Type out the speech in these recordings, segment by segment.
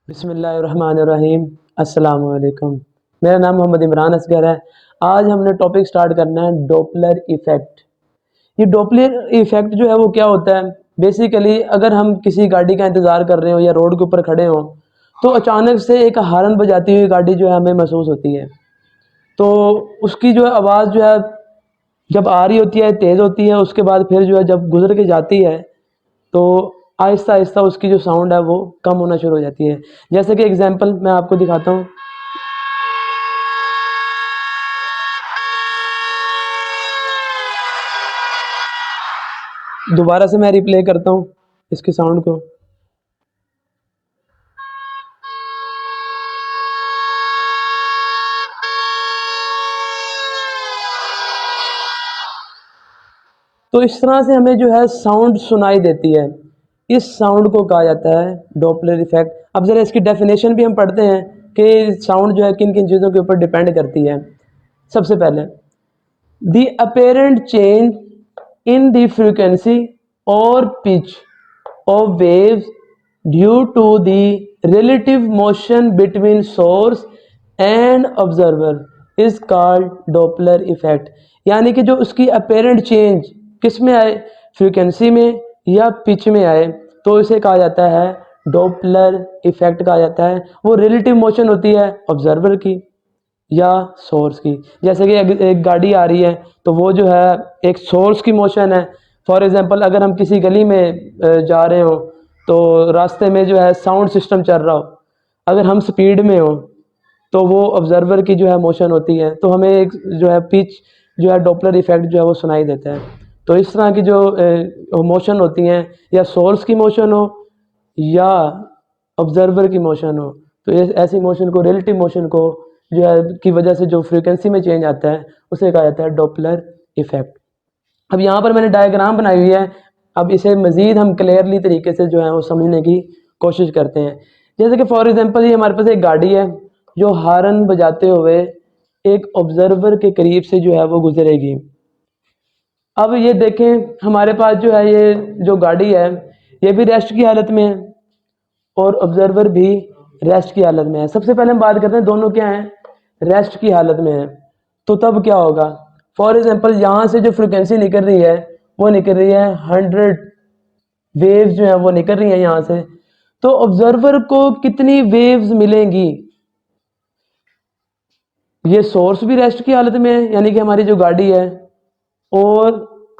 बिस्मिल्लाहिर्रहमानिर्रहीम। अस्सलाम वालेकुम। मेरा नाम मोहम्मद इमरान असगर है। आज हमने टॉपिक स्टार्ट करना है डॉपलर इफ़ेक्ट। ये डॉपलर इफ़ेक्ट जो है वो क्या होता है? बेसिकली अगर हम किसी गाड़ी का इंतज़ार कर रहे हो या रोड के ऊपर खड़े हों, तो अचानक से एक हॉर्न बजाती हुई गाड़ी जो है हमें महसूस होती है। तो उसकी जो है आवाज़ जो है जब आ रही होती है तेज़ होती है, उसके बाद फिर जो है जब गुजर के जाती है तो आहिस्ता आहिस्ता उसकी जो साउंड है वो कम होना शुरू हो जाती है। जैसे कि एग्जांपल मैं आपको दिखाता हूँ। दोबारा से मैं रिप्ले करता हूँ इसके साउंड को। तो इस तरह से हमें जो है साउंड सुनाई देती है। इस साउंड को कहा जाता है डॉपलर इफेक्ट। अब ज़रा इसकी डेफिनेशन भी हम पढ़ते हैं कि साउंड जो है किन किन चीज़ों के ऊपर डिपेंड करती है। सबसे पहले the apparent change in the frequency और pitch of waves due to the relative motion between source and observer is called Doppler effect। यानी कि जो उसकी apparent change किस में आए, फ्रीक्वेंसी में या पिच में आए, तो इसे कहा जाता है डॉपलर इफेक्ट कहा जाता है। वो रिलेटिव मोशन होती है ऑब्जर्वर की या सोर्स की। जैसे कि एक गाड़ी आ रही है तो वो जो है एक सोर्स की मोशन है। फॉर एग्जांपल अगर हम किसी गली में जा रहे हो तो रास्ते में जो है साउंड सिस्टम चल रहा हो, अगर हम स्पीड में हो तो वो ऑब्जर्वर की जो है मोशन होती है, तो हमें एक जो है पिच जो है डॉपलर इफेक्ट जो है वो सुनाई देता है। तो इस तरह की जो मोशन होती हैं, या सोर्स की मोशन हो या ऑब्जर्वर की मोशन हो, तो ऐसी मोशन को, रिलेटिव मोशन को जो है की वजह से जो फ्रीक्वेंसी में चेंज आता है उसे कहा जाता है डॉपलर इफेक्ट। अब यहाँ पर मैंने डायग्राम बनाई हुई है। अब इसे मज़ीद हम क्लियरली तरीके से जो है वो समझने की कोशिश करते हैं। जैसे कि फॉर एग्जांपल ये हमारे पास एक गाड़ी है जो हॉर्न बजाते हुए एक ऑब्जर्वर के करीब से जो है वो गुजरेगी। अब ये देखें हमारे पास जो है ये जो गाड़ी है ये भी रेस्ट की हालत में है और ऑब्जर्वर भी रेस्ट की हालत में है। सबसे पहले हम बात करते हैं दोनों क्या हैं, रेस्ट की हालत में है। तो तब क्या होगा? फॉर एग्जांपल यहाँ से जो फ्रिक्वेंसी निकल रही है वो निकल रही है 100 वेव्स जो है वो निकल रही है यहाँ से। तो ऑब्जर्वर को कितनी वेव्स मिलेंगी? ये सोर्स भी रेस्ट की हालत में है यानी कि हमारी जो गाड़ी है, और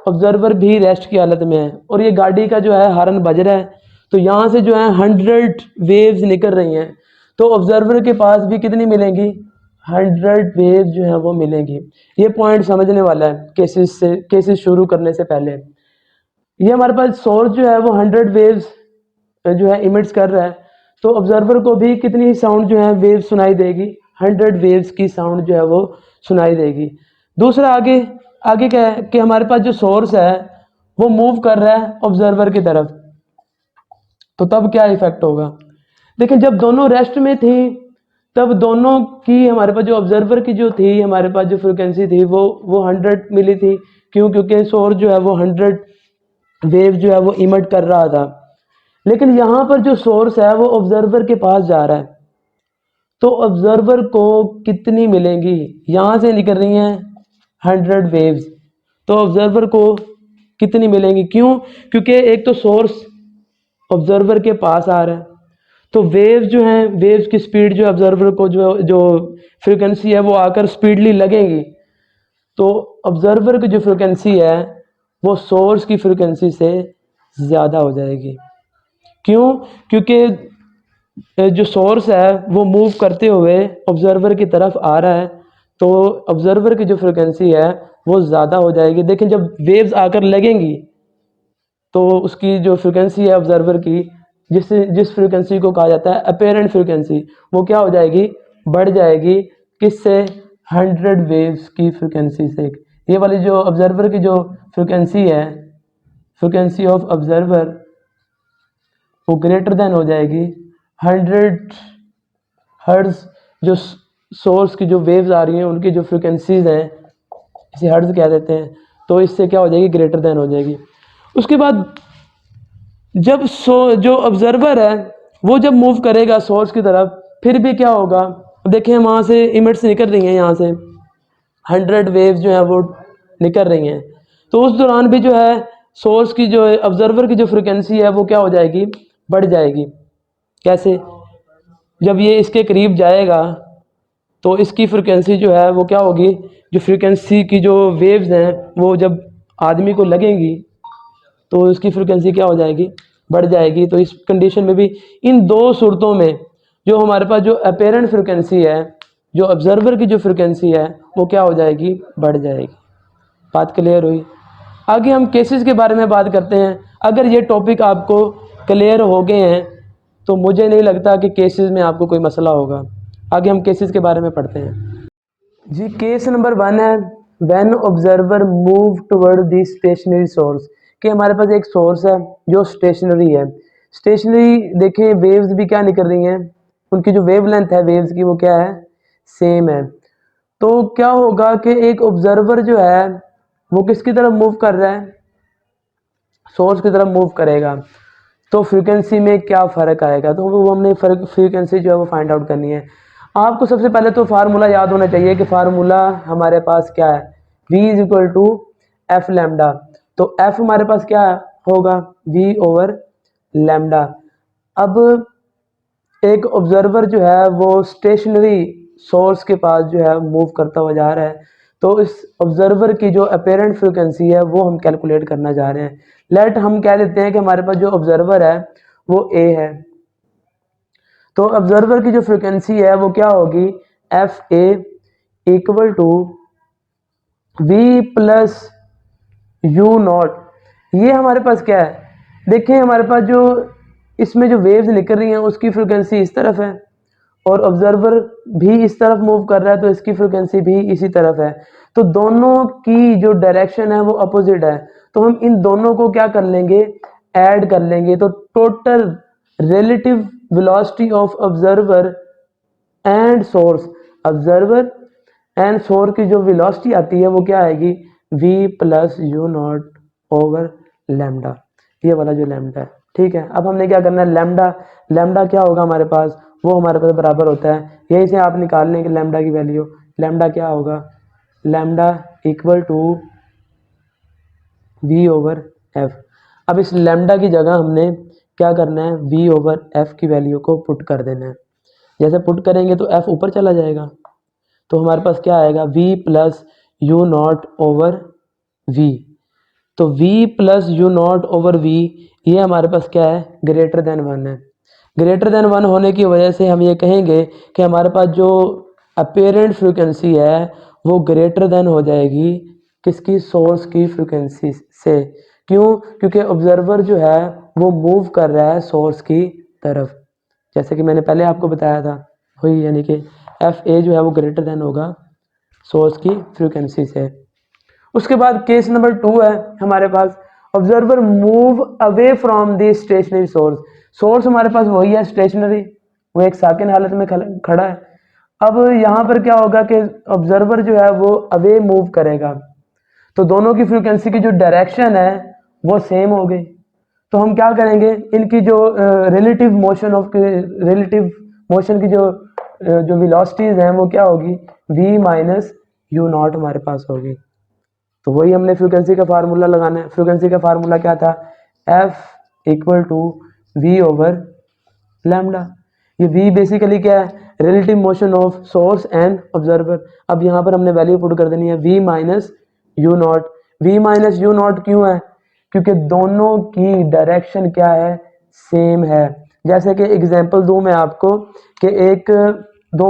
ऑब्जर्वर भी रेस्ट की हालत में है, और ये गाड़ी का जो है हॉर्न बज रहा है। तो यहाँ से जो है 100 वेव्स निकल रही हैं, तो ऑब्जर्वर के पास भी कितनी मिलेंगी? 100 वेव्स जो है वो मिलेंगी। ये पॉइंट समझने वाला है केसेस शुरू करने से पहले। ये हमारे पास सोर्स जो है वो 100 वेव्स जो है इमिट्स कर रहा है, तो ऑब्जर्वर को भी कितनी साउंड जो है वेव सुनाई देगी? 100 वेव्स की साउंड जो है वो सुनाई देगी। दूसरा आगे आगे क्या है कि हमारे पास जो सोर्स है वो मूव कर रहा है ऑब्जर्वर की तरफ, तो तब क्या इफेक्ट होगा? देखिए जब दोनों रेस्ट में थी तब दोनों की हमारे पास जो ऑब्जर्वर की जो थी हमारे पास जो फ्रिक्वेंसी थी वो 100 मिली थी। क्यों? क्योंकि सोर्स जो है वो 100 वेव जो है वो इमिट कर रहा था। लेकिन यहाँ पर जो सोर्स है वो ऑब्जर्वर के पास जा रहा है, तो ऑब्जर्वर को कितनी मिलेंगी? यहाँ से निकल रही हैं 100 वेव्स, तो ऑब्जर्वर को कितनी मिलेंगी? क्यों? क्योंकि एक तो सोर्स ऑब्जर्वर के पास आ रहा है, तो वेव्स जो हैं, वेव्स की स्पीड जो ऑब्जर्वर को जो जो फ्रिक्वेंसी है वो आकर स्पीडली लगेगी। तो ऑब्जर्वर की जो फ्रिक्वेंसी है वो सोर्स की फ्रिक्वेंसी से ज़्यादा हो जाएगी। क्यों? क्योंकि जो सोर्स है वो मूव करते हुए ऑब्जर्वर की तरफ आ रहा है, तो ऑब्जर्वर की जो फ्रिक्वेंसी है वो ज़्यादा हो जाएगी। लेकिन जब वेव्स आकर लगेंगी तो उसकी जो फ्रिक्वेंसी है ऑब्जर्वर की, जिस फ्रिक्वेंसी को कहा जाता है अपेरेंट फ्रिक्वेंसी, वो क्या हो जाएगी? बढ़ जाएगी। किससे? 100 वेव्स की फ्रिक्वेंसी से। ये वाली जो ऑब्जर्वर की जो फ्रिक्वेंसी है, फ्रिक्वेंसी ऑफ ऑब्जर्वर, वो ग्रेटर देन हो जाएगी 100 हर्ट्ज। जो सोर्स की जो वेव्स आ रही हैं उनकी जो फ्रिक्वेंसीज हैं, इसे हर्ट्ज कह देते हैं, तो इससे क्या हो जाएगी? ग्रेटर देन हो जाएगी। उसके बाद जब जो ऑब्जर्वर है वो जब मूव करेगा सोर्स की तरफ फिर भी क्या होगा, देखें वहाँ से इमिट्स निकल रही हैं, यहाँ से 100 वेव्स जो है वो निकल रही हैं, तो उस दौरान भी जो है सोर्स की जो है ऑब्जर्वर की जो फ्रिक्वेंसी है वो क्या हो जाएगी, बढ़ जाएगी। कैसे, जब ये इसके करीब जाएगा तो इसकी फ्रिक्वेंसी जो है वो क्या होगी, जो फ्रिक्वेंसी की जो वेव्स हैं वो जब आदमी को लगेंगी तो इसकी फ्रिक्वेंसी क्या हो जाएगी, बढ़ जाएगी। तो इस कंडीशन में भी इन दो सूरतों में जो हमारे पास जो अपेरेंट फ्रिक्वेंसी है, जो ऑब्जर्वर की जो फ्रिक्वेंसी है वो क्या हो जाएगी, बढ़ जाएगी। बात क्लियर हुई। आगे हम केसेस के बारे में बात करते हैं। अगर ये टॉपिक आपको क्लियर हो गए हैं तो मुझे नहीं लगता कि केसेस में आपको कोई मसला होगा। आगे हम केसेस के बारे में पढ़ते हैं जी। केस नंबर 1 है when observer move toward the stationary source, कि हमारे पास एक सोर्स है जो स्टेशनरी है। स्टेशनरी देखिए वेव्स भी क्या निकल रही हैं, उनकी जो वेव लेंथ है वेव्स की वो क्या है, सेम है। तो क्या होगा कि एक ऑब्जर्वर जो है वो किसकी तरफ मूव कर रहा है, सोर्स की तरफ मूव करेगा, तो फ्रीक्वेंसी में क्या फ़र्क आएगा, तो वो हमने फ्रीक्वेंसी जो है वो फाइंड आउट करनी है। आपको सबसे पहले तो फार्मूला याद होना चाहिए कि फार्मूला हमारे पास क्या है, v is equal to f lambda. तो f हमारे पास क्या होगा, v ओवर लैम्डा। अब एक ऑब्जर्वर जो है वो स्टेशनरी सोर्स के पास जो है मूव करता हुआ जा रहा है, तो इस ऑब्जर्वर की जो अपेरेंट फ्रिक्वेंसी है वो हम कैलकुलेट करना जा रहे हैं। लेट हम कह देते हैं कि हमारे पास जो ऑब्जर्वर है वो a है, तो ऑब्जर्वर की जो फ्रिक्वेंसी है वो क्या होगी, f a equal to v plus u naught. ये हमारे पास क्या है, देखें हमारे पास जो इसमें जो वेव्स निकल रही हैं उसकी फ्रिक्वेंसी इस तरफ है और ऑब्जर्वर भी इस तरफ मूव कर रहा है तो इसकी फ्रिक्वेंसी भी इसी तरफ है, तो दोनों की जो डायरेक्शन है वो अपोजिट है। तो हम इन दोनों को क्या कर लेंगे, ऐड कर लेंगे, तो total relative velocity of observer and source, observer and source की जो वेलोसिटी आती है वो क्या आएगी, v plus u naught over lambda, ये वाला जो लैम्डा है। ठीक है, अब हमने क्या करना है, लैम्डा, लैम्डा क्या होगा हमारे पास, वो हमारे पास बराबर होता है, यही से आप निकाल लेंगे लैम्डा की वैल्यू। लैम्डा क्या होगा, lambda equal to v over f. अब इस लैम्डा की जगह हमने क्या करना है, v ओवर एफ की वैल्यू को पुट कर देना है। जैसे पुट करेंगे तो f ऊपर चला जाएगा, तो हमारे पास क्या आएगा, v plus u naught over v। तो v plus u naught over v ये हमारे पास क्या है, ग्रेटर देन 1 है। ग्रेटर देन 1 होने की वजह से हम ये कहेंगे कि हमारे पास जो अपेरेंट फ्रिक्वेंसी है वो ग्रेटर देन हो जाएगी किसकी, सोर्स की फ्रिक्वेंसी से। क्यों, क्योंकि ऑब्जर्वर जो है वो मूव कर रहा है सोर्स की तरफ, जैसे कि मैंने पहले आपको बताया था वही, यानी कि एफ ए जो है वो ग्रेटर देन होगा सोर्स की फ्रीक्वेंसी से। उसके बाद केस नंबर 2 है हमारे पास, observer move away from the stationary source. Source हमारे पास वही है स्टेशनरी, वो एक साकिन हालत में खड़ा है। अब यहाँ पर क्या होगा कि ऑब्जर्वर जो है वो अवे मूव करेगा, तो दोनों की फ्रीक्वेंसी की जो डायरेक्शन है वो सेम हो गई। तो हम क्या करेंगे, इनकी जो रिलेटिव मोशन की जो वेलोसिटीज हैं वो क्या होगी, v माइनस यू नॉट हमारे पास होगी। तो वही हमने फ्रीक्वेंसी का फार्मूला लगाना है। फ्रीक्वेंसी का फार्मूला क्या था, f equal to v over lambda. ये v बेसिकली क्या है, relative motion of source and observer. अब यहाँ पर हमने वैल्यू पुट कर देनी है v minus u not. v minus u not क्यों है, क्योंकि दोनों की डायरेक्शन क्या है, सेम है। जैसे कि एग्जांपल दूं मैं आपको कि एक दो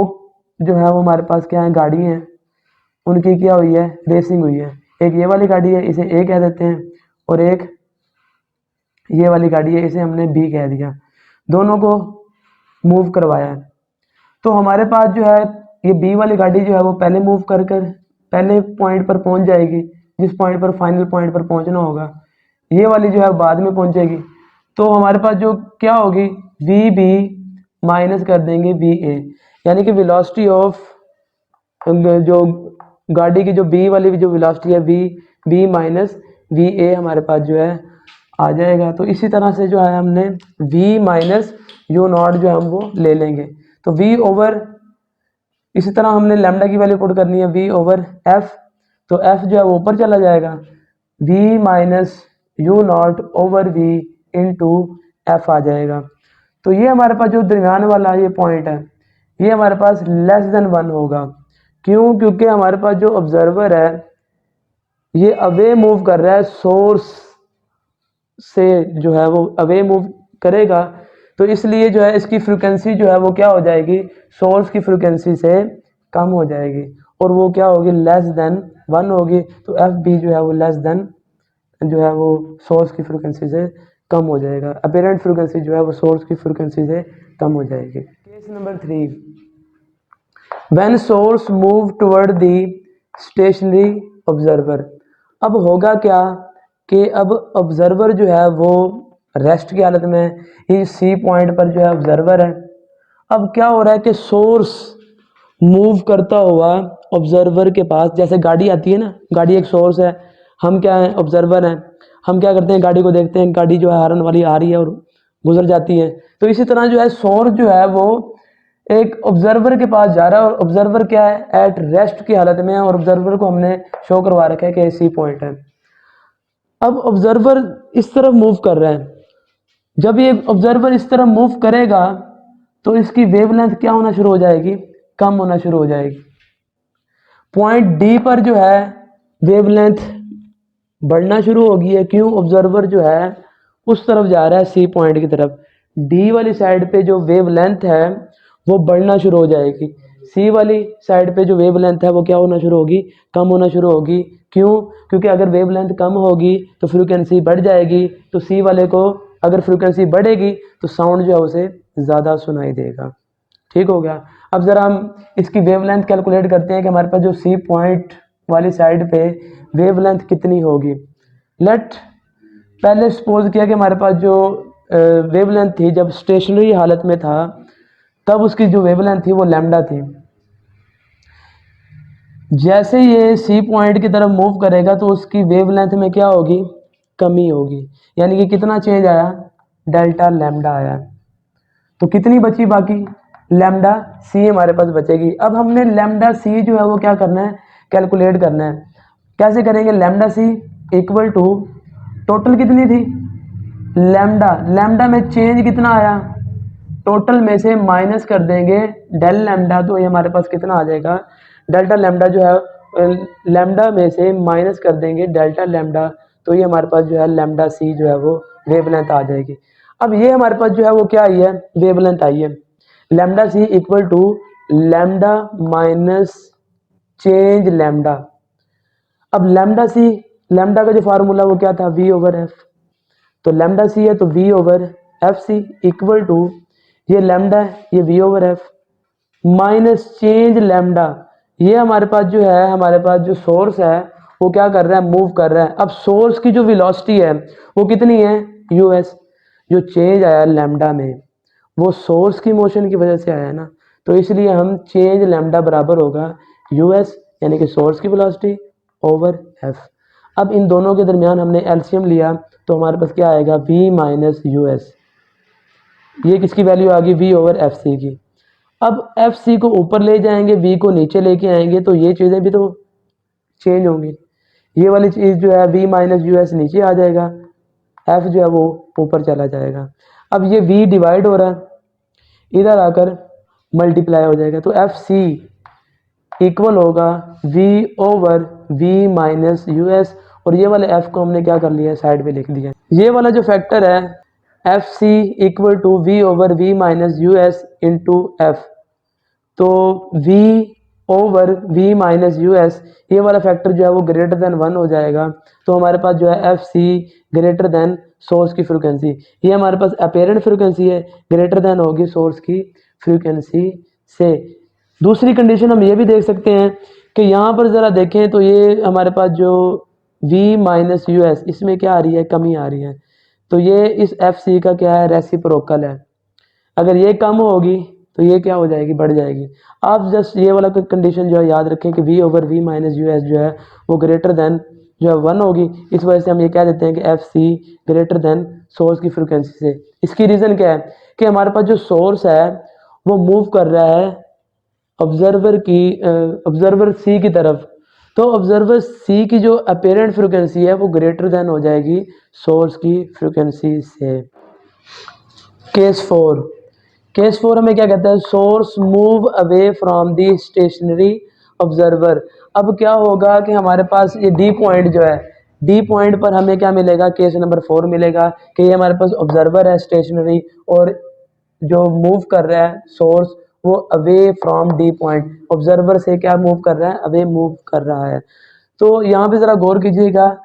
जो है वो हमारे पास क्या है, गाड़ी हैं, उनकी क्या हुई है, रेसिंग हुई है। एक ये वाली गाड़ी है, इसे ए कह देते हैं, और एक ये वाली गाड़ी है, इसे हमने बी कह दिया। दोनों को मूव करवाया, तो हमारे पास जो है ये बी वाली गाड़ी जो है वो पहले मूव कर पहले पॉइंट पर पहुंच जाएगी, जिस पॉइंट पर फाइनल पॉइंट पर पहुंचना होगा। ये वाली जो है बाद में पहुंचेगी, तो हमारे पास जो क्या होगी, वी बी माइनस कर देंगे वी ए, यानी कि वेलोसिटी ऑफ जो गाड़ी की जो बी वाली जो वेलोसिटी है v b minus v a हमारे पास जो है आ जाएगा। तो इसी तरह से जो है हमने v माइनस यू नॉट जो है हम वो ले लेंगे। तो v ओवर, इसी तरह हमने लैम्डा की वैल्यू पुट करनी है v ओवर f, तो f जो है वो ऊपर चला जाएगा, v minus u naught over v into f आ जाएगा। तो ये हमारे पास जो दरमियान वाला ये पॉइंट है ये हमारे पास लेस देन 1 होगा। क्यों? क्योंकि हमारे पास जो ऑब्जर्वर है ये अवे मूव कर रहा है सोर्स से, जो है वो अवे मूव करेगा, तो इसलिए जो है इसकी फ्रीक्वेंसी जो है वो क्या हो जाएगी, सोर्स की फ्रीक्वेंसी से कम हो जाएगी और वो क्या होगी, लेस देन 1 होगी। तो एफ बी जो है वो लेस देन जो है वो सोर्स की फ्रीक्वेंसी से कम हो जाएगा। अपीरेंट फ्रीक्वेंसी जो है वो सोर्स की फ्रीक्वेंसी से कम हो जाएगी। Case number 3, when source move toward the stationary observer. अब होगा क्या कि अब ऑब्जर्वर जो है वो रेस्ट की हालत में, इस सी पॉइंट पर जो है ऑब्जर्वर है। अब क्या हो रहा है कि सोर्स मूव करता हुआ ऑब्जर्वर के पास, जैसे गाड़ी आती है ना, गाड़ी एक सोर्स है, हम क्या है, ऑब्जर्वर हैं, हम क्या करते हैं, गाड़ी को देखते हैं, गाड़ी जो है हॉर्न वाली आ रही है और गुजर जाती है। तो इसी तरह जो है सोर्स जो है वो एक ऑब्जर्वर के पास जा रहा है और ऑब्जर्वर क्या है, एट रेस्ट की हालत में है और ऑब्जर्वर को हमने शो करवा रखा है कि सी पॉइंट है। अब ऑब्जर्वर इस तरफ मूव कर रहा है, जब ये ऑब्जर्वर इस तरफ मूव करेगा तो इसकी वेवलेंथ क्या होना शुरू हो जाएगी, कम होना शुरू हो जाएगी। पॉइंट डी पर जो है वेवलेंथ बढ़ना शुरू हो गई है। क्यों? ऑब्जर्वर जो है उस तरफ जा रहा है सी पॉइंट की तरफ, डी वाली साइड पे जो वेवलेंथ है वो बढ़ना शुरू हो जाएगी, सी वाली साइड पे जो वेवलेंथ है वो क्या होना शुरू होगी, कम होना शुरू होगी। क्यों? क्योंकि अगर वेवलेंथ कम होगी तो फ्रीक्वेंसी बढ़ जाएगी, तो सी वाले को अगर फ्रीक्वेंसी बढ़ेगी तो साउंड जो है उसे ज़्यादा सुनाई देगा। ठीक हो गया। अब ज़रा हम इसकी वेवलेंथ कैलकुलेट करते हैं कि हमारे पास जो सी पॉइंट वाली साइड पे वेवलेंथ कितनी होगी। लेट, पहले सपोज किया कि हमारे पास जो वेवलेंथ थी जब स्टेशनरी हालत में था तब उसकी जो वेवलेंथ थी वो लैम्डा थी। जैसे ये सी पॉइंट की तरफ मूव करेगा तो उसकी वेवलेंथ में क्या होगी, कमी होगी, यानी कि कितना चेंज आया, डेल्टा लैम्डा आया। तो कितनी बची बाकी, लैम्डा सी हमारे पास बचेगी। अब हमने लैम्डा सी जो है वो क्या करना है, कैलकुलेट करना है। कैसे करेंगे, lambda c equal to total कितनी थी, लैम्डा, लैम्डा में चेंज कितना आया, टोटल में से माइनस कर देंगे डेल लैम्डा, तो ये हमारे पास कितना आ जाएगा, डेल्टा लैम्डा जो है लैम्डा में से माइनस कर देंगे डेल्टा लैम्डा, तो ये हमारे पास जो है लैम्डा सी जो है वो वेवलेंथ आ जाएगी। अब ये हमारे पास जो है वो क्या आई है, वेवलेंथ आई है। Lambda c equal to lambda minus change lambda. अब लैम्डा सी, लैम्डा का जो फार्मूला वो क्या था, वी ओवर एफ। तो लैम्डा सी है तो v over f c equal to, ये लैम्डा है ये v over f minus change lambda. ये हमारे पास जो है, हमारे पास जो सोर्स है वो क्या कर रहा है, मूव कर रहा है। अब सोर्स की जो वेलोसिटी है वो कितनी है, यू एस। जो चेंज आया लैम्डा में वो सोर्स की मोशन की वजह से आया ना, तो इसलिए हम चेंज लैम्डा बराबर होगा यू एस यानी कि सोर्स की वेलोसिटी ओवर एफ। अब इन दोनों के दरमियान हमने एलसीएम लिया तो हमारे पास क्या आएगा, v माइनस यू एस। ये किसकी वैल्यू आ गई, v ओवर एफ सी की। अब एफ सी को ऊपर ले जाएंगे, v को नीचे लेके आएंगे, तो ये चीज़ें भी तो चेंज होंगी। ये वाली चीज़ जो है v माइनस यू एस नीचे आ जाएगा, f जो है वो ऊपर चला जाएगा। अब ये v डिवाइड हो रहा है, इधर आकर मल्टीप्लाई हो जाएगा, तो एफ सी इक्वल होगा v over v minus u S, और ये वाले f को हमने क्या कर लिया है, साइड पे लिख दिया। ये वाला जो फैक्टर है f c equal to v over v minus u s into f, तो v over v minus u s ये वाला फैक्टर जो है वो ग्रेटर देन 1 हो जाएगा। तो हमारे पास जो है f c greater than source की फ्रीक्वेंसी, ये हमारे पास अपेरेंट फ्रीक्वेंसी है, ग्रेटर देन होगी सोर्स की फ्रीक्वेंसी से। दूसरी कंडीशन हम ये भी देख सकते हैं कि यहाँ पर ज़रा देखें तो ये हमारे पास जो v माइनस यू एस इसमें क्या आ रही है, कमी आ रही है, तो ये इस एफ सी का क्या है, रेसिप्रोकल है। अगर ये कम होगी तो ये क्या हो जाएगी, बढ़ जाएगी। आप जस्ट ये वाला कंडीशन जो है याद रखें कि v over v minus u S जो है वो ग्रेटर देन जो है 1 होगी। इस वजह से हम ये कह देते हैं कि f c greater than source की फ्रिक्वेंसी से। इसकी रीज़न क्या है कि हमारे पास जो सोर्स है वो मूव कर रहा है ऑब्जर्वर सी की तरफ। तो ऑब्जर्वर सी की जो अपेरेंट फ्रिक्वेंसी है वो ग्रेटर देन हो जाएगी सोर्स की फ्रिक्वेंसी से। केस 4 हमें क्या कहता है, source move away from the stationary observer. अब क्या होगा कि हमारे पास ये डी पॉइंट जो है, डी पॉइंट पर हमें क्या मिलेगा, केस नंबर 4 मिलेगा कि ये हमारे पास ऑब्जर्वर है स्टेशनरी और जो मूव कर रहा है सोर्स वो away from D point, observer से क्या मूव कर रहा है, अवे मूव कर रहा है। तो यहाँ पे ज़रा गौर कीजिएगा,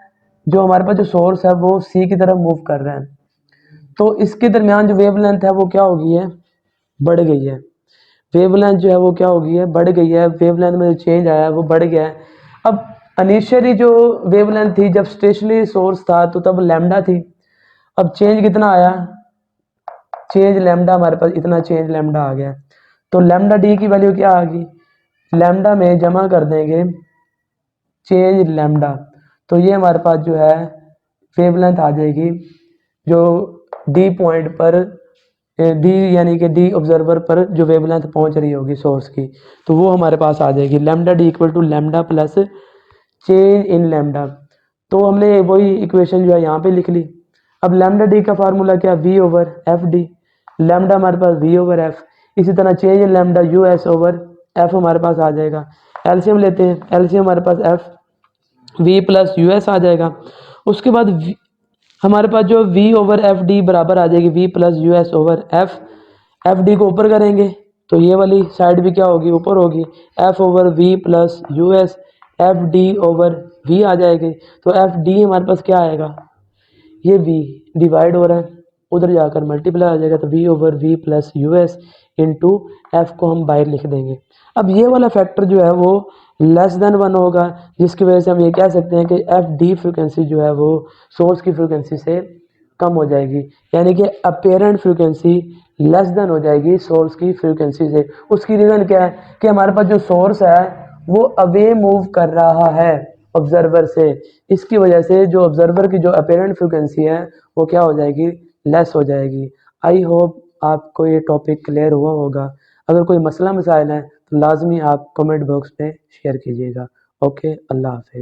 जो हमारे पास जो सोर्स है वो सी की तरफ मूव कर रहा है, तो इसके दरमियान जो वेवलेंथ है वो क्या हो गई है, बढ़ गई है। वेवलेंथ जो है वो क्या हो गई है, बढ़ गई है। वेवलेंथ में जो चेंज आया है वो बढ़ गया है। अब इनिशियली जो वेवलेंथ थी जब स्टेशनरी सोर्स था तो तब लैम्डा थी, अब चेंज कितना आया, चेंज लैम्डा, हमारे पास इतना चेंज लैम्डा आ गया। तो लैम्डा डी की वैल्यू क्या आ गई, लैम्डा में जमा कर देंगे चेंज लैम्डा, तो ये हमारे पास जो है वेवलेंथ आ जाएगी जो डी पॉइंट पर, डी यानी कि डी ऑब्जर्वर पर जो वेवलेंथ पहुंच रही होगी सोर्स की, तो वो हमारे पास आ जाएगी lambda d equal to lambda plus change in lambda. तो हमने वही इक्वेशन जो है यहाँ पे लिख ली। अब लैम्डा डी का फार्मूला क्या, v over f d, lambda हमारे पास वी ओवर एफ, इसी तरह change in lambda u s over f हमारे पास आ जाएगा। एलसीएम लेते हैं, एलसीएम हमारे पास f v plus u s आ जाएगा। उसके बाद हमारे पास जो v ओवर एफ डी बराबर आ जाएगी v plus u s over F, F D को ऊपर करेंगे तो ये वाली साइड भी क्या होगी, ऊपर होगी, f over v plus u S, F D over v आ जाएगी। तो एफ डी हमारे पास क्या आएगा, ये v डिवाइड हो रहा है, उधर जाकर मल्टीप्लाई आ जाएगा, तो v over v plus u s into F को हम बाहर लिख देंगे। अब ये वाला फैक्टर जो है वो लेस देन 1 होगा, जिसकी वजह से हम ये कह सकते हैं कि एफ डी फ्रिक्वेंसी जो है वो सोर्स की फ्रिक्वेंसी से कम हो जाएगी, यानी कि अपेरेंट फ्रिक्वेंसी लेस देन हो जाएगी सोर्स की फ्रिक्वेंसी से। उसकी रीज़न क्या है कि हमारे पास जो सोर्स है वो अवे मूव कर रहा है ऑब्जर्वर से, इसकी वजह से जो ऑब्जर्वर की जो अपेरेंट फ्रिक्वेंसी है वो क्या हो जाएगी, लेस हो जाएगी। आई होप आपको ये टॉपिक क्लियर हुआ होगा। अगर कोई मसला मसाइल है तो लाजमी आप कमेंट बॉक्स पे शेयर कीजिएगा। ओके, अल्लाह हाफिज़।